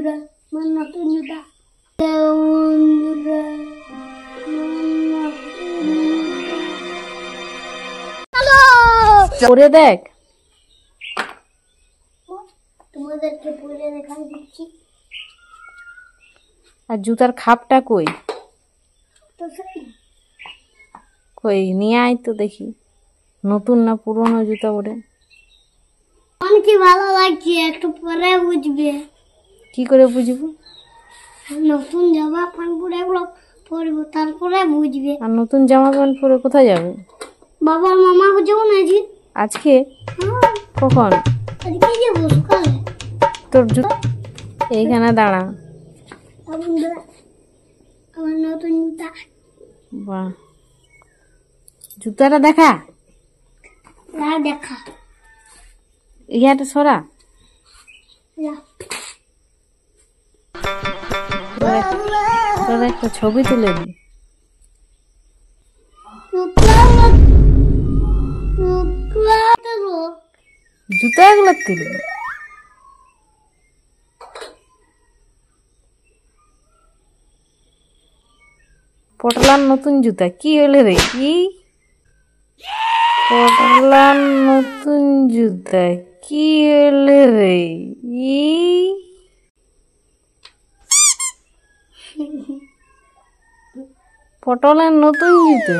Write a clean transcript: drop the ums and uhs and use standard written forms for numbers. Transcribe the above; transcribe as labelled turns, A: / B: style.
A: বন্ধুরা আমার নতুন জুতা। বন্ধুরা
B: পরে দেখ,
A: তোমাদেরকে পরে দেখাই দিচ্ছি।
B: আর জুতার খাপটা কই?
A: তো সেই
B: কই নিয়ে আয় তো দেখি, নতুন না পুরনো জুতা ওরে।
A: অনেক ভালো লাগছে, একটু পরে বুঝবে।
B: কি করে বুঝবো?
A: নতুন জামা প্যান্ট পরে এগুলো পরবো, তারপরে বুঝবে।
B: আর নতুন জামা প্যান্ট পরে কোথায় যাবে?
A: বাবার মামা যাবো না আজকে।
B: আজকে? কখন?
A: আজকে যাবো সকালে।
B: তোর জুতা এইখানে দাঁড়া।
A: বন্ধুরা আমার নতুন জুতা।
B: বাহ, জুতাটা দেখা।
A: দেখা
B: ইয়াটা সরা। তোর একটা ছবি তুলে দি। জুতা এগুলো তুলবি? পটলার নতুন জুতা কি হলে রে? কি পটলার নতুন জুতা কি হলে রে? পটলের নতুন জুতা।